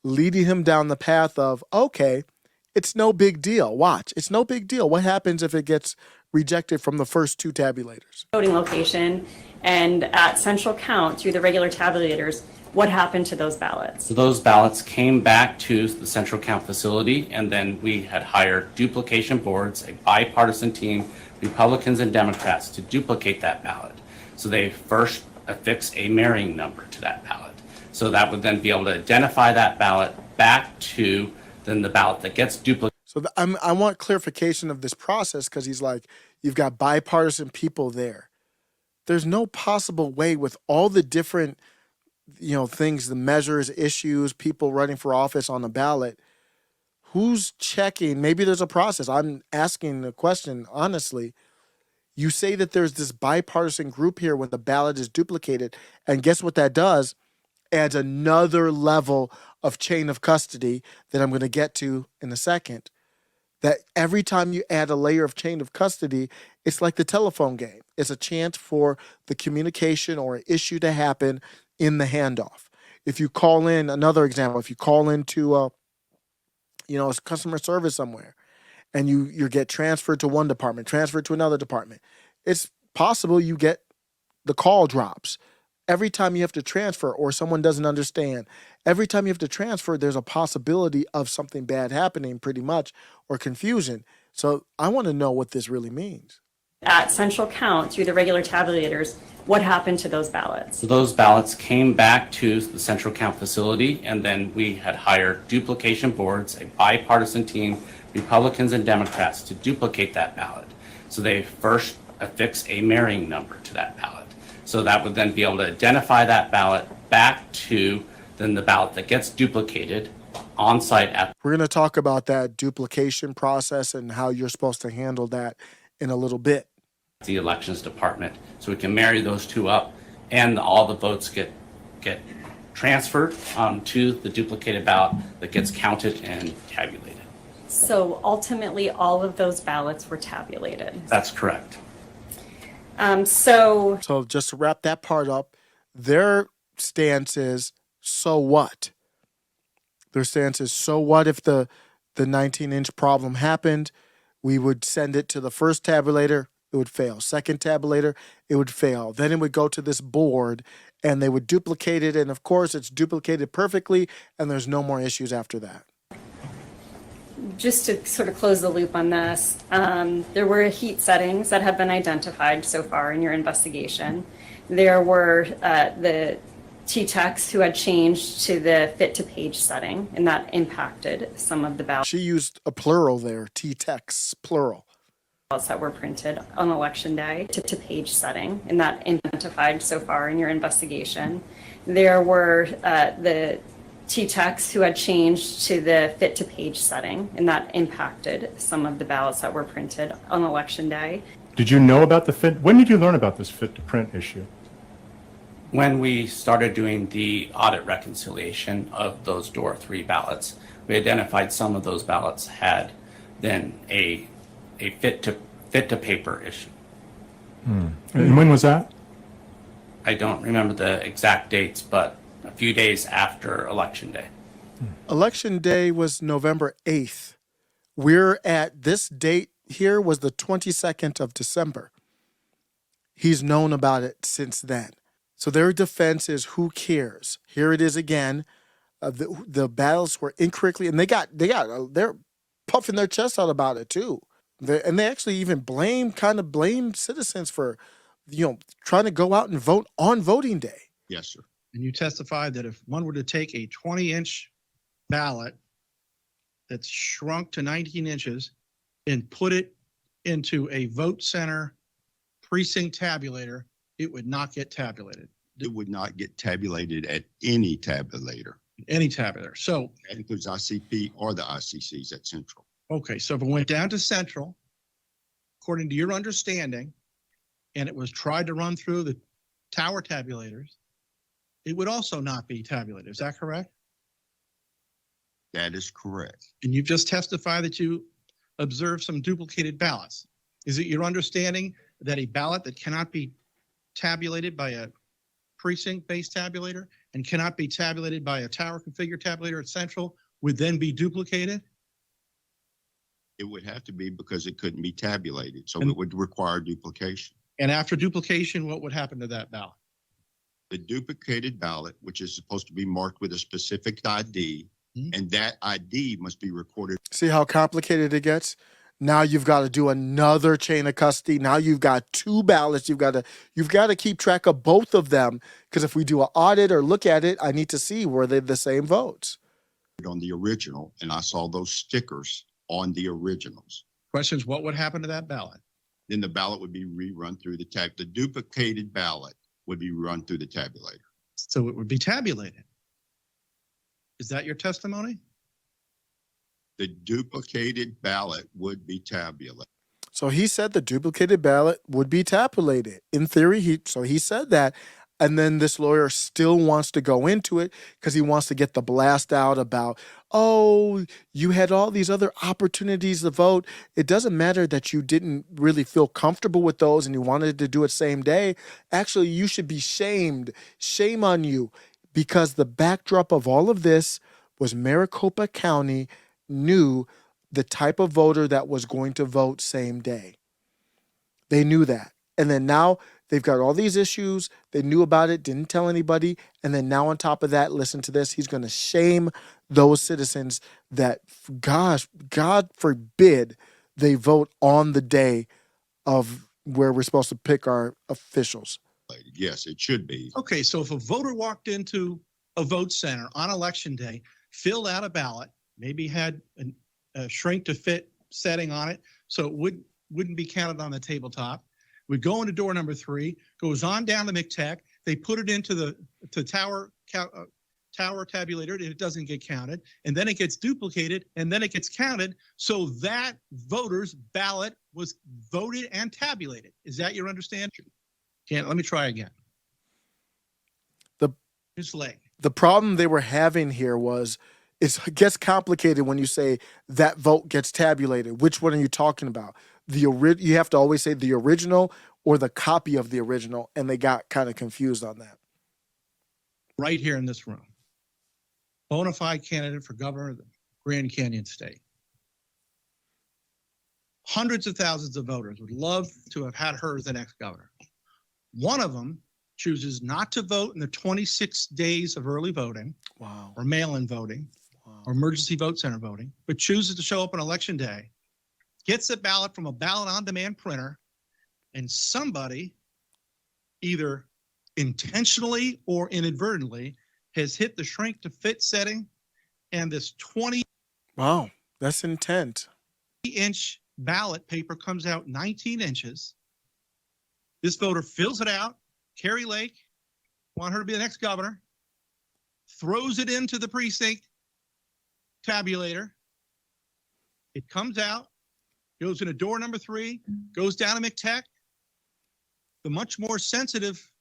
leading him down the path of, okay, it's no big deal. Watch, it's no big deal. What happens if it gets rejected from the first two tabulators? Voting location, and at central count through the regular tabulators, what happened to those ballots? So those ballots came back to the central count facility, and then we had hired duplication boards, a bipartisan team, Republicans and Democrats, to duplicate that ballot. So they first affix a marrying number to that ballot. So that would then be able to identify that ballot back to then the ballot that gets duplicated. So I want clarification of this process, because he's like, you've got bipartisan people there. There's no possible way with all the different, things, the measures, issues, people running for office on the ballot, who's checking? Maybe there's a process. I'm asking the question honestly. You say that there's this bipartisan group here when the ballot is duplicated, and guess what that does? Adds another level of chain of custody that I'm going to get to in a second. That every time you add a layer of chain of custody, it's like the telephone game. It's a chance for the communication or issue to happen in the handoff. If you call in, another example, if you call into customer service somewhere, and you get transferred to one department, transferred to another department, it's possible you get the call drops. Every time you have to transfer or someone doesn't understand, every time you have to transfer, there's a possibility of something bad happening pretty much, or confusion. So I want to know what this really means. At central count through the regular tabulators, what happened to those ballots? So those ballots came back to the central count facility, and then we had hired duplication boards, a bipartisan team, Republicans and Democrats, to duplicate that ballot. So they first affix a marrying number to that ballot. So that would then be able to identify that ballot back to then the ballot that gets duplicated on site. We're going to talk about that duplication process and how you're supposed to handle that in a little bit. The elections department, so we can marry those two up, and all the votes get transferred to the duplicated ballot that gets counted and tabulated. So ultimately, all of those ballots were tabulated. That's correct. So just to wrap that part up, their stance is, so what? Their stance is, so what if the 19-inch problem happened? We would send it to the first tabulator, it would fail. Second tabulator, it would fail. Then it would go to this board, and they would duplicate it, and of course it's duplicated perfectly, and there's no more issues after that. Just to sort of close the loop on this, there were heat settings that have been identified so far in your investigation. There were the T-techs who had changed to the fit-to-page setting, and that impacted some of the ballots. She used a plural there, T-techs, plural. That were printed on election day to page setting, and that identified so far in your investigation. There were the T-techs who had changed to the fit-to-page setting, and that impacted some of the ballots that were printed on election day. Did you know about the fit? When did you learn about this fit-to-print issue? When we started doing the audit reconciliation of those DOR 3 ballots, we identified some of those ballots had then a fit-to-paper issue. And when was that? I don't remember the exact dates, but a few days after Election Day. Election Day was November 8th. We're at this date here was the 22nd of December. He's known about it since then. So their defense is, who cares? Here it is again. The ballots were incorrectly, and they're puffing their chest out about it too. And they actually even blame citizens for, trying to go out and vote on voting day. Yes, sir. And you testified that if one were to take a 20-inch ballot that's shrunk to 19 inches and put it into a vote center precinct tabulator, it would not get tabulated. It would not get tabulated at any tabulator. Any tabulator. So That includes ICP or the ICCs at Central. okay, so if it went down to Central, according to your understanding, and it was tried to run through the tower tabulators, it would also not be tabulated. Is that correct? That is correct. And you've just testified that you observed some duplicated ballots. Is it your understanding that a ballot that cannot be tabulated by a precinct-based tabulator and cannot be tabulated by a tower configure tabulator at central would then be duplicated? It would have to be because it couldn't be tabulated, so And- it would require duplication. And after duplication, what would happen to that ballot? The duplicated ballot, which is supposed to be marked with a specific ID, and that ID must be recorded. See how complicated it gets? Now you've got to do another chain of custody. Now you've got two ballots. You've got to keep track of both of them, because if we do an audit or look at it, I need to see were they the same votes. On the original, and I saw those stickers on the originals. Question is, what would happen to that ballot? Then the ballot would be rerun through the duplicated ballot would be run through the tabulator. So it would be tabulated. Is that your testimony? The duplicated ballot would be tabulated. So he said the duplicated ballot would be tabulated. In theory, he said that. And then this lawyer still wants to go into it because he wants to get the blast out about, oh, you had all these other opportunities to vote. It doesn't matter that you didn't really feel comfortable with those and you wanted to do it same day. Actually, you should be shamed. Shame on you, because the backdrop of all of this was Maricopa County knew the type of voter that was going to vote same day. They knew that. And then now they've got all these issues. They knew about it, didn't tell anybody. And then now on top of that, listen to this. He's going to shame those citizens that, gosh, God forbid they vote on the day of where we're supposed to pick our officials. Yes, it should be. Okay, so if a voter walked into a vote center on election day, filled out a ballot, maybe had a shrink to fit setting on it, so it wouldn't be counted on the tabletop, would go into door number 3, goes on down to McTech, they put it into the tower tabulator, and it doesn't get counted, and then it gets duplicated, and then it gets counted, so that voter's ballot was voted and tabulated. Is that your understanding? Let me try again. The problem they were having here was it gets complicated when you say that vote gets tabulated. Which one are you talking about? You have to always say the original or the copy of the original, and they got kind of confused on that. Right here in this room, bona fide candidate for governor of the Grand Canyon State. Hundreds of thousands of voters would love to have had her as the next governor. One of them chooses not to vote in the 26 days of early voting. Wow. Or mail-in voting. Wow. Or emergency vote center voting, but chooses to show up on election day, gets a ballot from a ballot on demand printer, and somebody either intentionally or inadvertently has hit the shrink to fit setting, and this 20 Wow, that's intent. inch ballot paper comes out 19 inches. This voter fills it out. Carrie Lake, want her to be the next governor, throws it into the precinct tabulator. It comes out, goes into door number 3, goes down to McTech. The much more sensitive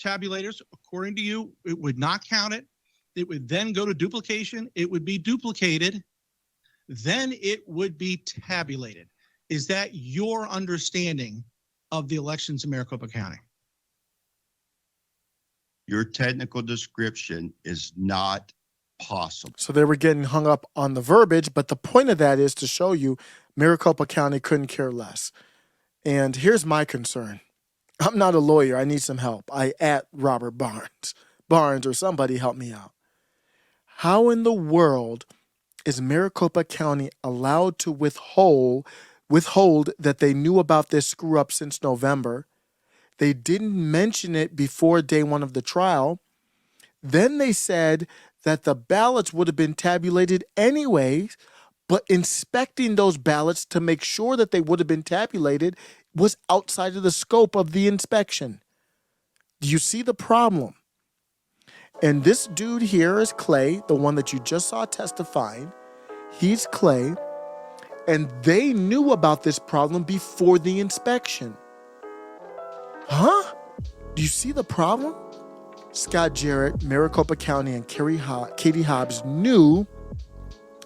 tabulators, according to you, it would not count it. It would then go to duplication. It would be duplicated. Then it would be tabulated. Is that your understanding of the elections in Maricopa County? Your technical description is not possible. So they were getting hung up on the verbiage, but the point of that is to show you Maricopa County couldn't care less. And here's my concern. I'm not a lawyer. I need some help. I at Robert Barnes or somebody help me out. How in the world is Maricopa County allowed to withhold that they knew about this screw up since November? They didn't mention it before day 1 of the trial. Then they said that the ballots would have been tabulated anyways, but inspecting those ballots to make sure that they would have been tabulated was outside of the scope of the inspection. Do you see the problem? And this dude here is Clay, the one that you just saw testifying. He's Clay, and they knew about this problem before the inspection. Huh? Do you see the problem? Scott Jarrett, Maricopa County, and Katie Hobbs knew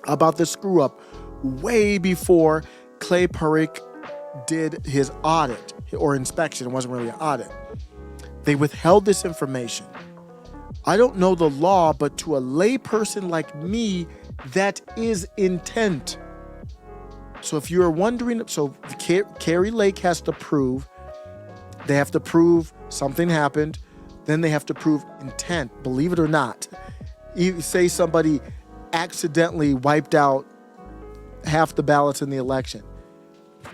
about the screw up way before Clay Parrick did his audit or inspection. It wasn't really an audit. They withheld this information. I don't know the law, but to a layperson like me, that is intent. So if you're wondering, so Carrie Lake has to prove, they have to prove something happened, then they have to prove intent, believe it or not. You say somebody accidentally wiped out half the ballots in the election.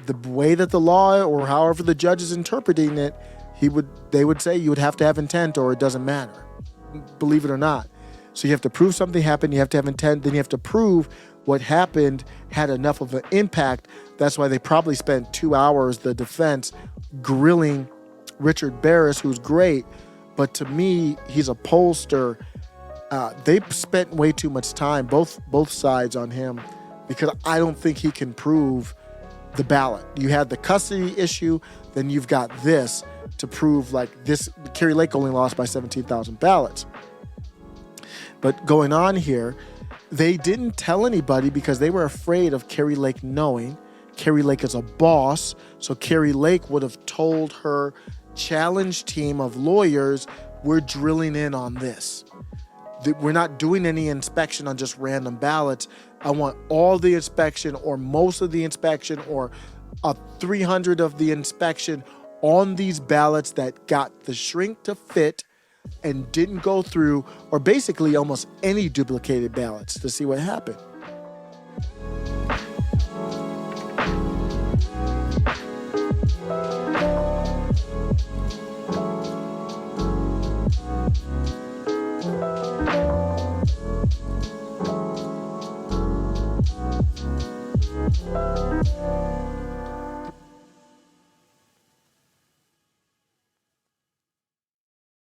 The way that the law, or however the judge is interpreting it, they would say you would have to have intent or it doesn't matter, believe it or not. So you have to prove something happened, you have to have intent, then you have to prove what happened had enough of an impact. That's why they probably spent 2 hours, the defense, grilling Richard Barris, who's great, but to me, he's a pollster. They spent way too much time, both sides, on him, because I don't think he can prove the ballot. You had the custody issue, then you've got this to prove like this. Carrie Lake only lost by 17,000 ballots. But going on here, they didn't tell anybody because they were afraid of Carrie Lake knowing. Carrie Lake is a boss, so Carrie Lake would have told her challenge team of lawyers, we're drilling in on this. We're not doing any inspection on just random ballots. I want all the inspection or most of the inspection or 300 of the inspection on these ballots that got the shrink to fit and didn't go through, or basically almost any duplicated ballots, to see what happened.